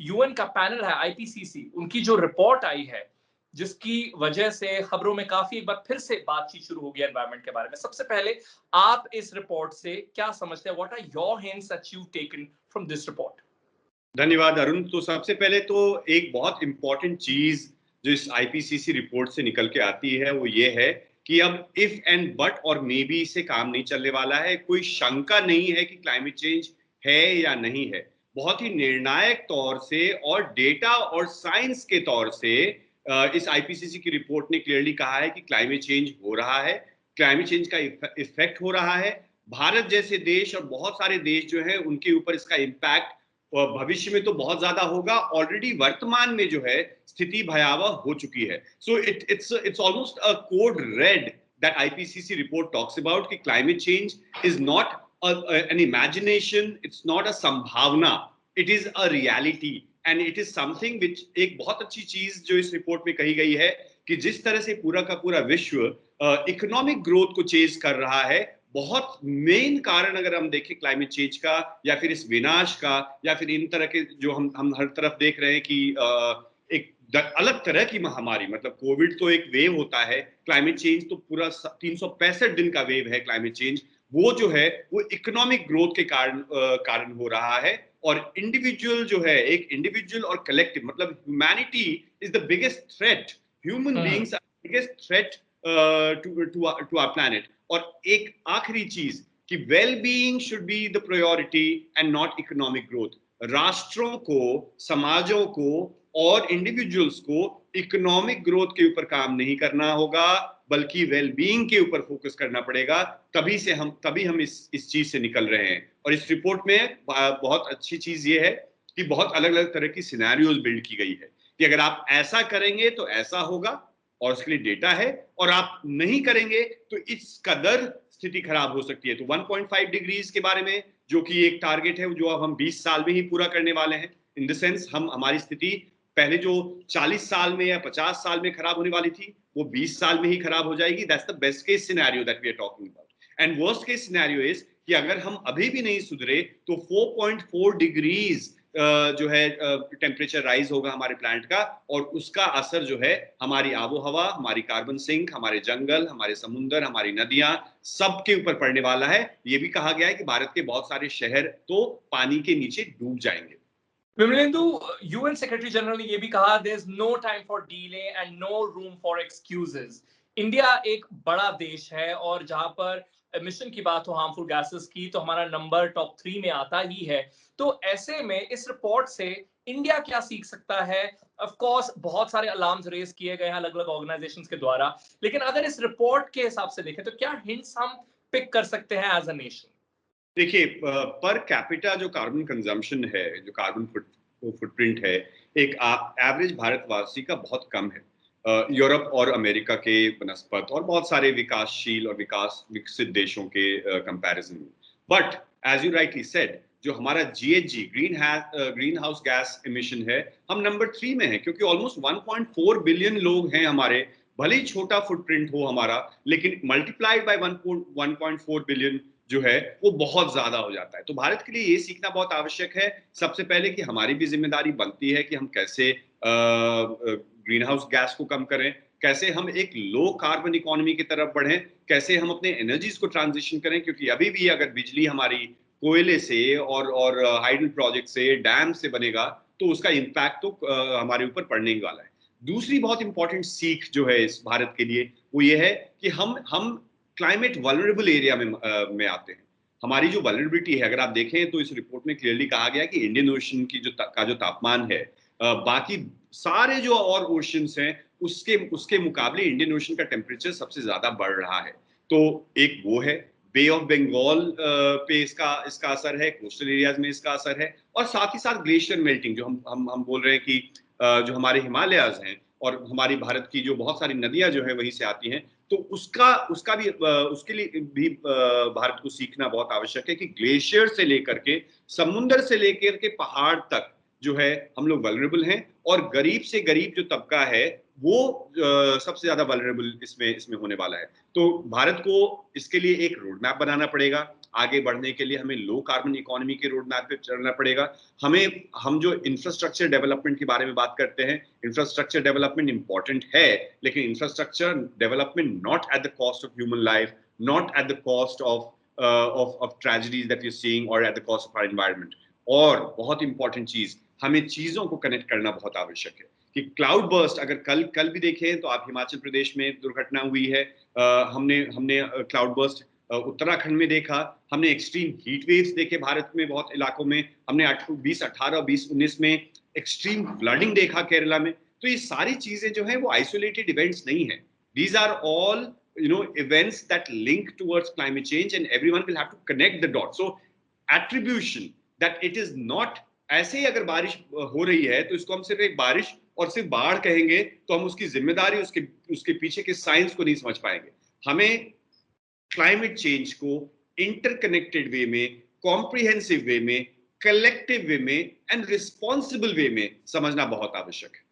UN का panel है IPCC, उनकी जो रिपोर्ट आई है, जिसकी वजह से खबरों में काफी एक बार फिर से बातचीत शुरू हो गई एनवायरनमेंट के बारे में। सबसे पहले आप इस रिपोर्ट से क्या समझते हैं? What are your hints that you taken from this report? धन्यवाद अरुण। तो सबसे पहले तो एक बहुत इंपॉर्टेंट चीज जो इस आईपीसीसी रिपोर्ट से निकल के आती है वो ये है कि अब इफ एंड बट और मे बी से काम नहीं चलने वाला है। कोई शंका नहीं है कि क्लाइमेट चेंज है या नहीं है। बहुत ही निर्णायक तौर से और डेटा और साइंस के तौर से इस आईपीसीसी की रिपोर्ट ने क्लियरली कहा है कि क्लाइमेट चेंज हो रहा है, क्लाइमेट चेंज का इफेक्ट हो रहा है। भारत जैसे देश और बहुत सारे देश जो है उनके ऊपर इसका इम्पैक्ट भविष्य में तो बहुत ज्यादा होगा। ऑलरेडी वर्तमान में जो है स्थिति भयावह हो चुकी है। So it's almost a code red that IPCC report talks about कि climate change is not an imagination, it's not a संभावना, it is a reality and it is something which. एक बहुत अच्छी चीज जो इस रिपोर्ट में कही गई है कि जिस तरह से पूरा का पूरा विश्व इकोनॉमिक ग्रोथ को चेज कर रहा है, बहुत मेन कारण अगर हम देखें क्लाइमेट चेंज का या फिर इस विनाश का या फिर इन तरह के जो हम हर तरफ देख रहे हैं कि एक अलग तरह की महामारी, मतलब कोविड तो एक वेव होता है, क्लाइमेट चेंज तो पूरा 365 दिन का वेव है क्लाइमेट चेंज। वो जो है वो इकोनॉमिक ग्रोथ के कारण हो रहा है। और इंडिविजुअल जो है, एक इंडिविजुअल और कलेक्टिव, मतलब humanity is the biggest threat, human beings are biggest threat to our planet. और एक आखिरी चीज कि well being should be the priority and not economic growth. राष्ट्रों को, समाजों को और इंडिविजुअल्स को इकोनॉमिक ग्रोथ के ऊपर काम नहीं करना होगा, बल्कि वेल बीइंग के ऊपर फोकस करना पड़ेगा। तभी हम इस चीज से निकल रहे हैं। और इस रिपोर्ट में बहुत अच्छी चीज ये है कि बहुत अलग अलग तरह की सिनेरियोज बिल्ड की गई है कि अगर आप ऐसा करेंगे तो ऐसा होगा और उसके लिए डेटा है, और आप नहीं करेंगे तो इस कदर स्थिति खराब हो सकती है। तो 1.5 डिग्रीज के बारे में जो कि एक टारगेट है जो अब हम 20 साल में ही पूरा करने वाले हैं। इन द सेंस हम हमारी स्थिति पहले जो 40 साल में या 50 साल में खराब होने वाली थी वो 20 साल में ही खराब हो जाएगी। That's the best case scenario that we are talking about. And worst case scenario is कि अगर हम अभी भी नहीं सुधरे तो 4.4 डिग्रीज जो है टेम्परेचर राइज होगा हमारे प्लैनेट का, और उसका असर जो है हमारी आबो हवा, हमारी कार्बन सिंक, हमारे जंगल, हमारे समुद्र, हमारी नदियां, सबके ऊपर पड़ने वाला है। ये भी कहा गया है कि भारत के बहुत सारे शहर तो पानी के नीचे डूब जाएंगे। विमलेंदु, यूएन सेक्रेटरी जनरल ने यह भी कहा, there is no time for delay and no room for excuses. India एक बड़ा देश है और जहां पर एमिशन की बात हो हार्मफुल गैसेस की, तो हमारा नंबर टॉप 3 में आता ही है। तो ऐसे में इस रिपोर्ट से इंडिया क्या सीख सकता है? ऑफ कोर्स बहुत सारे अलार्म्स रेज किए गए हैं अलग अलग ऑर्गेनाइजेशंस के द्वारा, लेकिन अगर इस रिपोर्ट के हिसाब से देखें तो क्या हिंट्स हम पिक कर सकते हैं एज अ नेशन? देखिए, पर कैपिटा जो कार्बन कंजम्पशन है, जो कार्बन फुटप्रिंट है, एक एवरेज भारतवासी का बहुत कम है यूरोप और अमेरिका के बनस्पत और बहुत सारे विकासशील और विकसित देशों के कंपैरिजन में। But as you rightly said, जो हमारा GHG greenhouse gas emission है, हम नंबर 3 में है, क्योंकि ऑलमोस्ट 1.4 बिलियन लोग हैं हमारे। भले ही छोटा फुटप्रिंट हो हमारा, लेकिन मल्टीप्लाइड बाय 1.4 बिलियन जो है वो बहुत ज्यादा हो जाता है। तो भारत के लिए ये सीखना बहुत आवश्यक है सबसे पहले कि हमारी भी जिम्मेदारी बनती है कि हम कैसे ग्रीन हाउस गैस को कम करें, कैसे हम एक लो कार्बन इकोनॉमी की तरफ बढ़ें, कैसे हम अपने एनर्जीज को ट्रांजिशन करें। क्योंकि अभी भी अगर बिजली हमारी कोयले से और हाइडल प्रोजेक्ट से, डैम से बनेगा तो उसका इम्पैक्ट तो हमारे ऊपर पड़ने ही वाला है। दूसरी बहुत इंपॉर्टेंट सीख जो है इस भारत के लिए वो ये है कि हम क्लाइमेट वल्नरेबल एरिया में आते हैं। हमारी जो वल्नरेबिलिटी है, अगर आप देखें तो इस रिपोर्ट में क्लियरली कहा गया कि इंडियन ओशन की जो तापमान है, बाकी सारे जो और ओशंस हैं उसके मुकाबले इंडियन ओशन का टेम्परेचर सबसे ज्यादा बढ़ रहा है। तो एक वो है, बे ऑफ बंगाल पे इसका असर है, कोस्टल एरियाज में इसका असर है, और साथ ही साथ ग्लेशियर मेल्टिंग जो हम बोल रहे हैं कि जो हमारे हिमालयाज हैं और हमारी भारत की जो बहुत सारी नदियां जो है वहीं से आती हैं, तो उसका भी उसके लिए भी भारत को सीखना बहुत आवश्यक है कि ग्लेशियर से लेकर के, समुद्र से लेकर के पहाड़ तक जो है हम लोग वल्नरेबल हैं। और गरीब से गरीब जो तबका है वो सबसे ज्यादा वल्नरेबल इसमें होने वाला है। तो भारत को इसके लिए एक रोड मैप बनाना पड़ेगा। आगे बढ़ने के लिए हमें लो कार्बन इकोनॉमी के रोड मैप पे चलना पड़ेगा। हम जो इंफ्रास्ट्रक्चर डेवलपमेंट के बारे में बात करते हैं, इंफ्रास्ट्रक्चर डेवलपमेंट इंपॉर्टेंट है, लेकिन infrastructure development not at the cost of human life, not at the cost of tragedies that you seeing और at the cost of our environment. और बहुत इंपॉर्टेंट चीज, हमें चीजों को कनेक्ट करना बहुत आवश्यक है कि क्लाउड बर्स्ट अगर कल भी देखें तो आप हिमाचल प्रदेश में दुर्घटना हुई है, हमने क्लाउड बर्स्ट उत्तराखंड में देखा, हमने एक्सट्रीम हीट वेव्स देखे भारत में बहुत इलाकों में, हमने 2018 2019 में एक्सट्रीम फ्लडिंग देखा केरला में। तो ये सारी चीजें जो है वो आइसोलेटेड इवेंट्स नहीं है, these are all events that link towards climate change and everyone will have to connect the dots. So attribution that it is not, ऐसे ही अगर बारिश हो रही है तो इसको हम सिर्फ एक बारिश और सिर्फ बाढ़ कहेंगे तो हम उसकी जिम्मेदारी, उसके पीछे के साइंस को नहीं समझ पाएंगे। हमें क्लाइमेट चेंज को इंटरकनेक्टेड वे में, कॉम्प्रिहेंसिव वे में, कलेक्टिव वे में एंड रिस्पॉन्सिबल वे में समझना बहुत आवश्यक है।